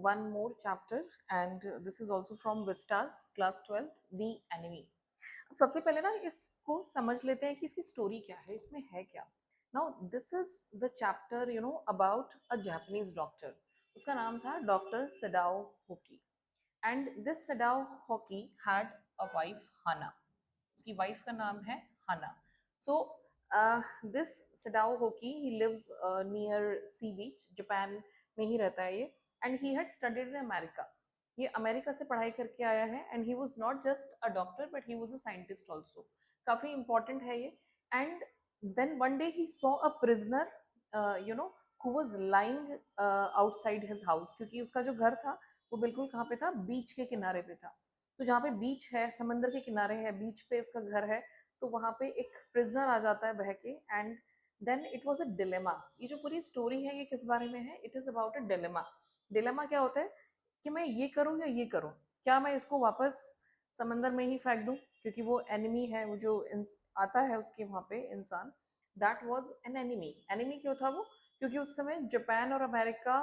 one more chapter, and this is also from Vistas class 12th, The Enemy. अब सबसे पहले ना इसको समझ लेते हैं कि इसकी स्टोरी क्या है, इसमें है क्या. Now this is the chapter about a Japanese doctor. उसका नाम था doctor Sadao Hoki. And this Sadao Hoki had a wife Hana. उसकी वाइफ का नाम है Hana. So this Sadao Hoki he lives near sea beach, Japan में ही रहता है ये. And he had studied in America. ये अमेरिका से पढ़ाई करके आया है. And he was not just a doctor but he was a scientist also. काफी इंपॉर्टेंट है ये. And then one day he saw a prisoner who was lying outside his house, क्योंकि उसका जो घर था वो बिल्कुल कहाँ पे था, बीच के किनारे पे था. तो जहाँ पे बीच है, समंदर के किनारे है, बीच पे उसका घर है. तो वहां पे एक प्रिजनर आ जाता है बह के. And then it was a dilemma. ये जो पूरी स्टोरी है ये किस बारे में है? It is about a dilemma. Dilemma क्या होता है कि मैं ये करूं या ये करूं. क्या मैं इसको वापस समंदर में ही फेंक दूं क्योंकि वो एनिमी है, वो जो आता है उसके वहां पे इंसान. That was an enemy. Enemy क्यों था वो? क्योंकि उस समय जापान और अमेरिका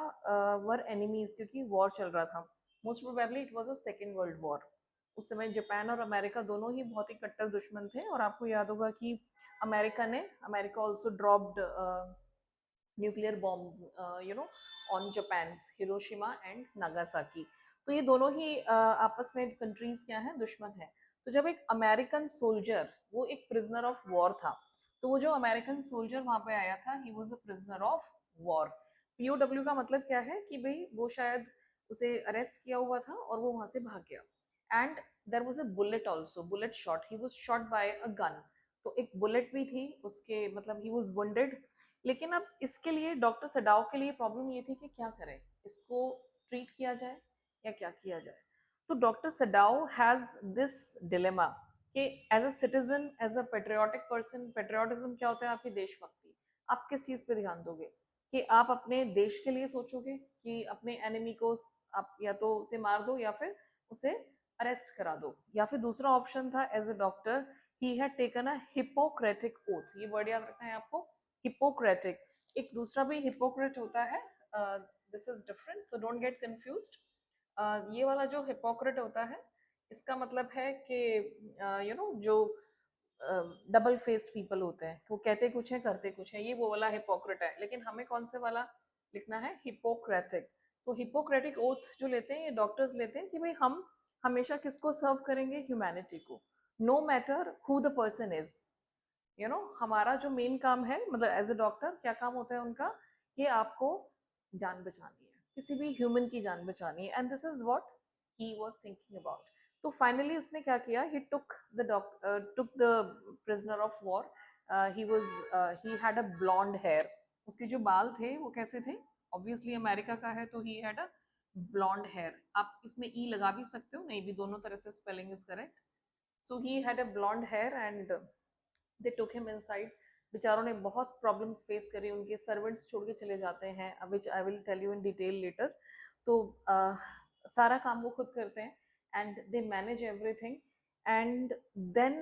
वर एनिमीज, क्योंकि वॉर चल रहा था. Most probably it was a second world war. उस समय जापान और अमेरिका दोनों ही बहुत ही कट्टर दुश्मन थे. और आपको याद होगा कि America also dropped nuclear bombs on Japan, Hiroshima and Nagasaki. तो ये दोनों ही आपस में कंट्रीज क्या हैं, दुश्मन है. तो जब एक अमेरिकन सोल्जर, वो एक प्रिजनर ऑफ वॉर था. तो वो जो अमेरिकन सोल्जर वहां पे आया था, he was a prisoner of war. POW का मतलब क्या है कि भाई वो शायद उसे अरेस्ट किया हुआ था और वो वहां से भाग गया. And there was a bullet also, bullet shot, he was shot bye a gun. तो एक बुलेट भी थी उसके, मतलब ही वॉज वुंडेड. लेकिन अब इसके लिए डॉक्टर सडाओ के लिए प्रॉब्लम ये थी कि क्या करें, इसको ट्रीट किया जाए या क्या किया जाए. तो doctor Sadao has this dilemma कि as a citizen, as a patriotic person, patriotism क्या होता है? आपकी देशभक्ति. आप किस चीज पे ध्यान दोगे? कि आप अपने देश के लिए सोचोगे कि अपने एनिमी को आप या तो उसे मार दो या फिर उसे अरेस्ट करा दो. या फिर दूसरा ऑप्शन था, as a doctor he had taken a Hippocratic oath. ये वर्ड याद रखना है आपको, हिपोक्रेटिक. एक दूसरा भी हिपोक्रेट होता है, दिस इज डिफरेंट, तो डोंट गेट कंफ्यूज्ड. ये वाला जो हिपोक्रेट होता है, इसका मतलब है कि जो डबल फेस्ड पीपल होते हैं, वो कहते कुछ है करते कुछ है, ये वो वाला हिपोक्रेट है. लेकिन हमें कौन से वाला लिखना है? हिपोक्रेटिक. तो हिपोक्रेटिक ओथ जो लेते हैं ये डॉक्टर्स लेते हैं कि भाई हम हमेशा किसको सर्व करेंगे? ह्यूमैनिटी को. No matter who the person is. हमारा जो मेन काम है, मतलब एज अ डॉक्टर क्या काम होता है उनका, कि आपको जान बचानी है, किसी भी ह्यूमन की जान बचानी है. And this is what he was thinking about. तो फाइनली उसने क्या किया? He took the prisoner of war. He had a blonde hair. उसके जो बाल थे वो कैसे थे? ऑब्वियसली अमेरिका का है तो he had a blonde hair. आप इसमें ई लगा भी सकते हो, नहीं भी, दोनों तरह से spelling is correct. So he had a blonde hair and they took him inside. बेचारों ने बहुत प्रॉब्लम्स फेस करी, उनके सर्वेंट्स छोड़ के चले जाते हैं, which I will tell you in detail later. तो सारा काम वो खुद करते हैं and they manage everything. And then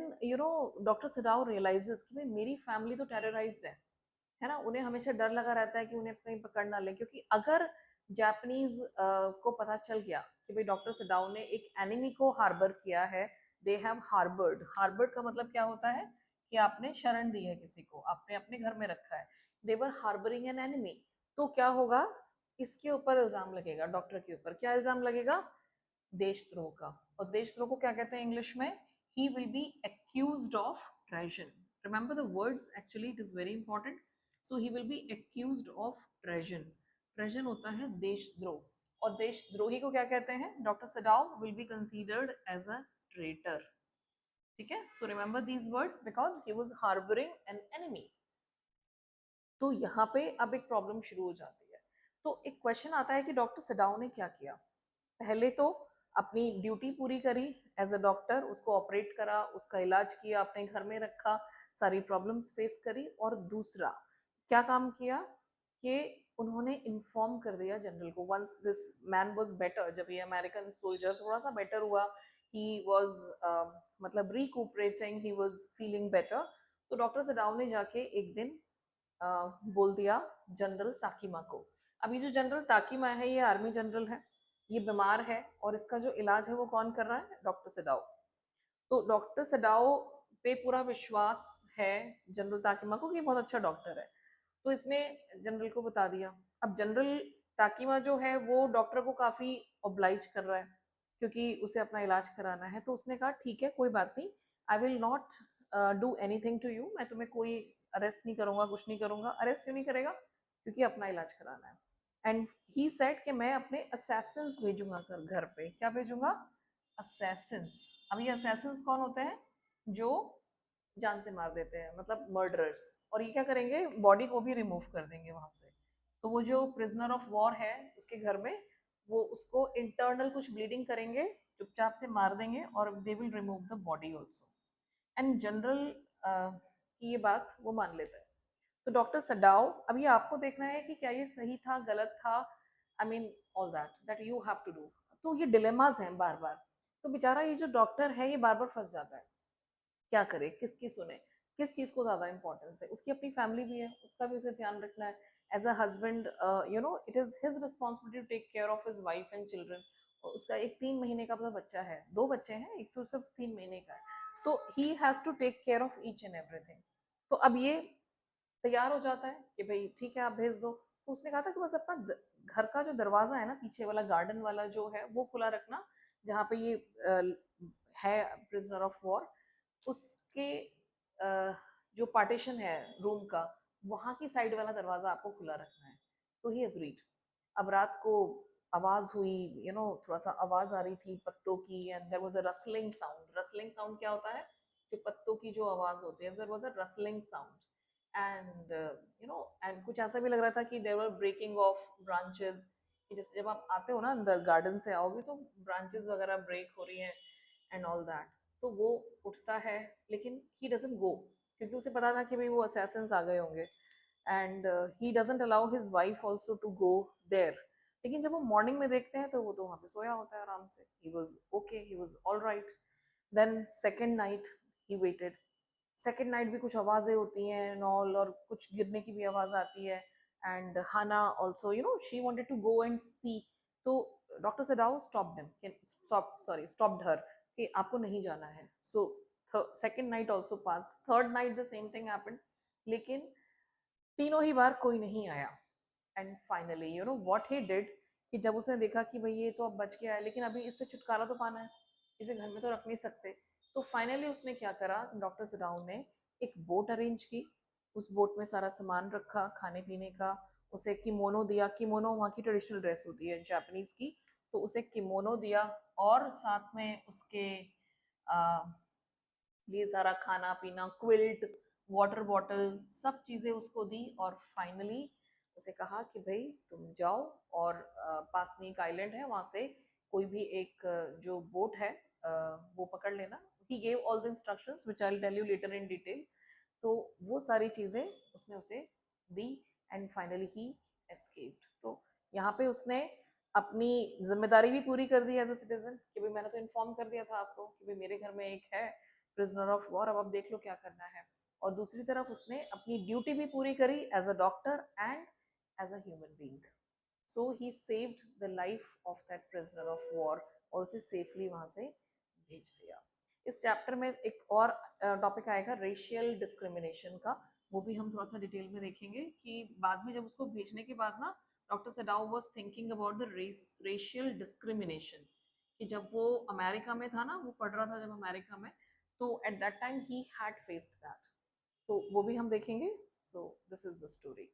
doctor Sadao realises कि भाई मेरी फैमिली तो टेरराइज्ड है ना. उन्हें हमेशा डर लगा रहता है कि उन्हें कहीं पकड़ ना ले, क्योंकि अगर जापानीज को पता चल गया कि भाई डॉक्टर सडाओ ने एक एनिमी को हार्बर किया है, दे हैव हार्बर्ड. हार्बर्ड का मतलब क्या होता है? कि आपने शरण दी है किसी को, आपने अपने घर में रखा है. दे वर हार्बरिंग एन एनिमी. तो क्या होगा? इसके ऊपर इल्जाम लगेगा, डॉक्टर के ऊपर. क्या इल्जाम लगेगा? देशद्रोह का. और देशद्रोह को क्या कहते हैं इंग्लिश में? He will be accused of treason. Remember the words, actually it is very important. So he will be accused of treason. Treason होता है देशद्रोह. और देशद्रोही को क्या कहते हैं? Doctor Sadao will be considered as a traitor. ठीक है. So remember these words because he was harbouring an enemy. तो यहाँ पे अब एक प्रॉब्लम शुरू हो जाती है. तो एक क्वेश्चन आता है कि डॉक्टर सडाओ ने क्या किया? पहले तो अपनी ड्यूटी पूरी करी एज अ डॉक्टर, उसको ऑपरेट करा, उसका इलाज किया, अपने घर में रखा, सारी प्रॉब्लम्स फेस करी. और दूसरा क्या काम किया कि उन्होंने इन्फॉर्म कर दिया जनरल को. Once this man was better, जब ये अमेरिकन सोल्जर थोड़ा सा बेटर हुआ, ही वाज मतलब रिकूपरेटिंग, ही वाज फीलिंग बेटर. तो डॉक्टर सडाओ ने जाके एक दिन बोल दिया जनरल ताकीमा को. अभी जो जनरल ताकीमा है ये आर्मी जनरल है. ये बीमार है और इसका जो इलाज है वो कौन कर रहा है, डॉक्टर सडाओ। तो डॉक्टर सडाओ पे पूरा विश्वास है जनरल ताकिमा को कि बहुत अच्छा डॉक्टर है, तो इसने जनरल को बता दिया। अब जनरल ताकिमा जो है वो डॉक्टर को काफी ऑब्लाइज कर रहा है क्योंकि उसे अपना इलाज कराना है, तो उसने कहा ठीक है कोई बात नहीं, I will not do anything to you, मैं तुम्हें कोई अरेस्ट नहीं करूंगा, कुछ नहीं करूंगा। अरेस्ट क्यों नहीं करेगा, क्योंकि अपना इलाज कराना है। एंड ही सेड कि मैं अपने असैसिन्स भेजूंगा घर पे। क्या भेजूंगा, असैसिन्स। अब ये असैसिन्स कौन होते हैं, जो जान से मार देते हैं, मतलब मर्डरर्स। और ये क्या करेंगे, बॉडी को भी रिमूव कर देंगे वहां से। तो वो जो प्रिजनर ऑफ वॉर है उसके घर में, वो उसको इंटरनल कुछ ब्लीडिंग करेंगे, चुपचाप से मार देंगे और they will remove the body also. And general की ये बात वो मान लेता है। तो डॉक्टर सडाओ, अब ये आपको देखना है कि क्या ये सही था, गलत था, I mean all that that you have to do. तो ये डिलेमास हैं बार बार। तो बेचारा ये जो डॉक्टर है ये बार बार फंस जाता है, क्या करे, किसकी सुने, किस चीज को ज्यादा इंपॉर्टेंस है। उसकी अपनी फैमिली भी है, उसका भी उसे ध्यान रखना है as a husband. You know it is his responsibility to take care of his wife and children. उसका एक 3 महीने का बच्चा है, 2 बच्चे हैं, एक तो सिर्फ 3 महीने का है। तो he has to take care of each and everything. तो अब ये तैयार हो जाता है कि भाई ठीक है आप भेज दो। तो उसने कहा था कि बस अपना घर का जो दरवाजा है ना, पीछे वाला गार्डन वाला जो है वो खुला रखना, जहाँ पे ये है प्रिजनर ऑफ वॉर, उसके जो पार्टीशन है रूम का, वहां की साइड वाला दरवाजा आपको खुला रखना है। तो ही अग्रीड। अब रात को आवाज हुई, यू नो थोड़ा सा आवाज आ रही थी पत्तों की, and there was a rustling sound. Rustling sound क्या होता है, जो पत्तों की जो आवाज होती है, there was a rustling sound. And you know and कुछ ऐसा भी लग रहा था कि there were breaking off branches, कि जैसे जब आप आते हो ना अंदर गार्डन से आओगे तो ब्रांचेस वगैरह ब्रेक हो रही हैं एंड ऑल दैट। तो वो उठता है, लेकिन ही डजंट गो, क्योंकि उसे पता था कि भाई वो असैसिन्स आ गए होंगे। And he doesn't allow his wife also to go there. लेकिन जब वो मॉर्निंग में देखते हैं तो वो तो वहाँ पे सोया होता है आराम से, he was okay, he was all right. Then second night he waited. Second night भी कुछ आवाजें होती हैं एंड ऑल, और कुछ गिरने की भी आवाज आती है। And Hana also, you know she wanted to go and see. तो doctor Sadao stop them, stopped her, कि आपको नहीं जाना है। So second night also passed, third night the same thing happened, लेकिन तीनों ही बार कोई नहीं आया। And finally you know what he did, कि जब उसने देखा कि भाई ये तो अब बच गया है, लेकिन अभी इससे छुटकारा तो पाना है, इसे घर में तो रख नहीं सकते। तो फाइनली उसने क्या करा, डॉक्टर सडाउन ने एक बोट अरेंज की। उस बोट में सारा सामान रखा खाने पीने का। उसे किमोनो दिया, किमोनो वहाँ की ट्रेडिशनल ड्रेस होती है जापानीज की। तो उसे किमोनो दिया, और साथ में उसके ये सारा खाना पीना, क्विल्ट, वाटर बॉटल, सब चीजें उसको दी। और फाइनली उसे कहा कि भाई तुम जाओ और पास में एक आइलैंड है, वहां से कोई भी एक जो बोट है वो पकड़ लेना। He gave all the instructions which I will tell you later in detail. तो वो सारी चीजें उसने उसे दी, एंड फाइनली ही एस्केप्ड। तो यहाँ पे उसने अपनी जिम्मेदारी भी पूरी कर दी एज अ सिटीजन, कि भाई मैंने तो इन्फॉर्म कर दिया था आपको कि भाई मेरे घर में एक है प्रिजनर ऑफ वॉर, अब आप देख लो क्या करना है। और दूसरी तरफ उसने अपनी ड्यूटी भी पूरी करी as a doctor and as a human being. So he saved the life of that prisoner of war, और उसे सेफली वहां से भेज दिया। इस चैप्टर में एक और टॉपिक आएगा रेशियल डिस्क्रिमिनेशन का, वो भी हम थोड़ा सा डिटेल में देखेंगे कि बाद में जब उसको भेजने के बाद ना, doctor Sadao was thinking about the racial discrimination, कि जब वो अमेरिका में था ना, वो पढ़ रहा था जब अमेरिका में, तो at that time he had faced that. तो वो भी हम देखेंगे। So this is the story.